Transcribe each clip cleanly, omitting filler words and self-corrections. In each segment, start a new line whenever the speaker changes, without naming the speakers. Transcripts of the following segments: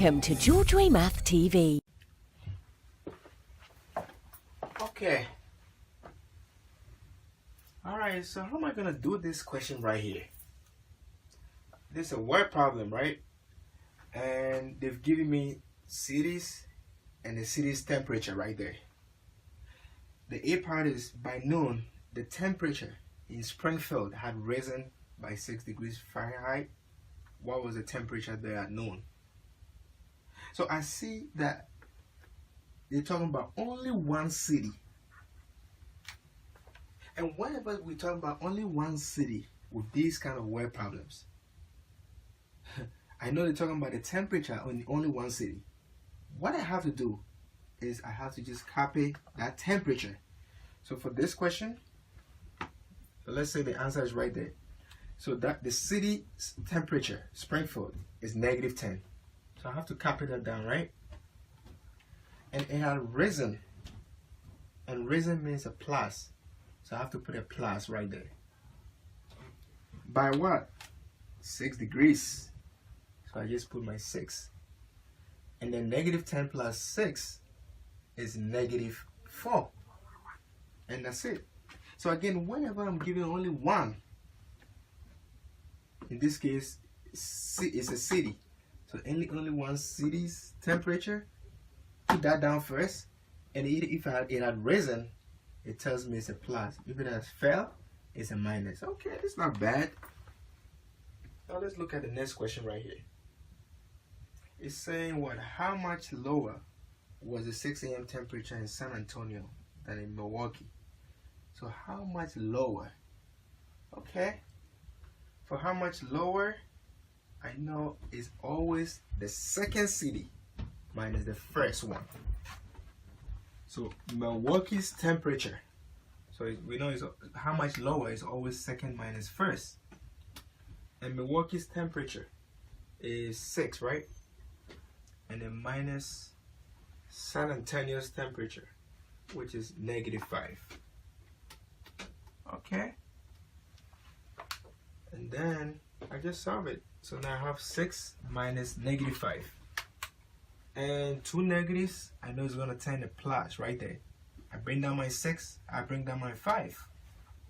Welcome to Georgeway mathTV.
Okay. Alright, so how am I going to do this question right here? This is a word problem, right? And they've given me cities and the city's temperature right there. The A part is by noon, the temperature in Springfield had risen by 6 degrees Fahrenheit. What was the temperature there at noon? So I see that they're talking about only one city. And whenever we talk about only one city with these kind of word problems, I know they're talking about the temperature on only one city. What I have to do is I have to just copy that temperature. So for this question, let's say the answer is right there. So that the city's temperature, Springfield, is -10. So I have to copy that down, right? And it had risen. And risen means a plus. So I have to put a plus right there. By what? 6 degrees. So I just put my 6. And then -10 plus 6 is -4. And that's it. So again, whenever I'm giving only one, in this case, it's a city. So only one city's temperature, put that down first. And if it had risen, it tells me it's a plus. If it has fell, it's a minus. Okay, that's not bad. Now let's look at the next question right here. It's saying what? How much lower was the 6 a.m. temperature in San Antonio than in Milwaukee? So how much lower? Okay. For how much lower, I know it's always the second city minus the first one. So Milwaukee's temperature, so we know is how much lower is always second minus first. And Milwaukee's temperature is 6, right? And then minus San Antonio's temperature, which is -5. Okay. And then I just solve it. So now I have 6 minus -5. And 2 negatives, I know it's going to turn a plus right there. I bring down my 6, I bring down my 5.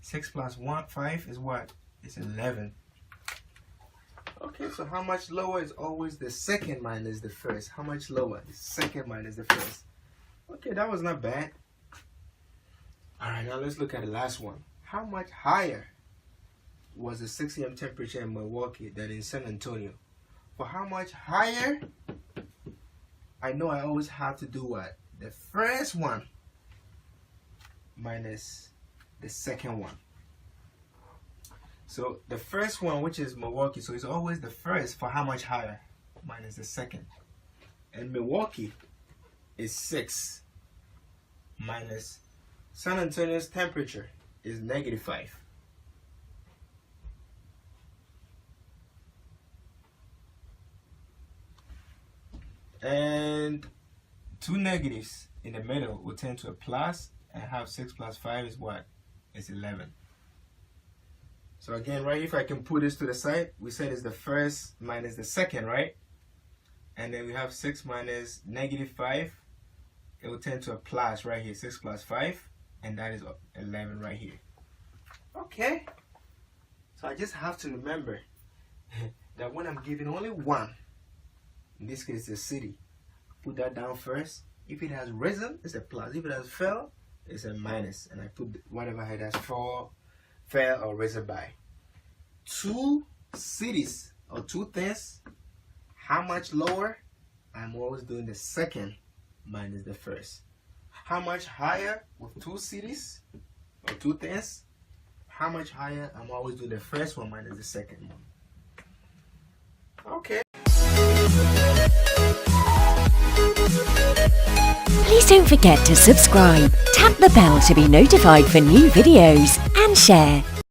6 plus 5 is what? It's 11. Okay, so how much lower is always the second minus the first? How much lower is second minus the first? Okay, that was not bad. Alright, now let's look at the last one. How much higher was the 6 a.m. temperature in Milwaukee than in San Antonio? For how much higher, I know I always have to do what? The first one minus the second one. So the first one, which is Milwaukee, so it's always the first for how much higher minus the second. And Milwaukee is 6 minus San Antonio's temperature is -5. And 2 negatives in the middle will turn to a plus, and have 6 plus 5 is what? It's 11. So again, right, if I can put this to the side, we said it's the first minus the second, right? And then we have 6 minus -5. It will turn to a plus right here, 6 plus 5, and that is 11 right here. Okay. So I just have to remember that when I'm giving only one, in this case the city, put that down first. If it has risen, it's a plus. If it has fell, it's a minus. And I put whatever it has fell or risen by. 2 cities or 2 things, how much lower? I'm always doing the second minus the first. How much higher with 2 cities or 2 things? How much higher? I'm always doing the first one minus the second one. Okay.
Please don't forget to subscribe, tap the bell to be notified for new videos, and share.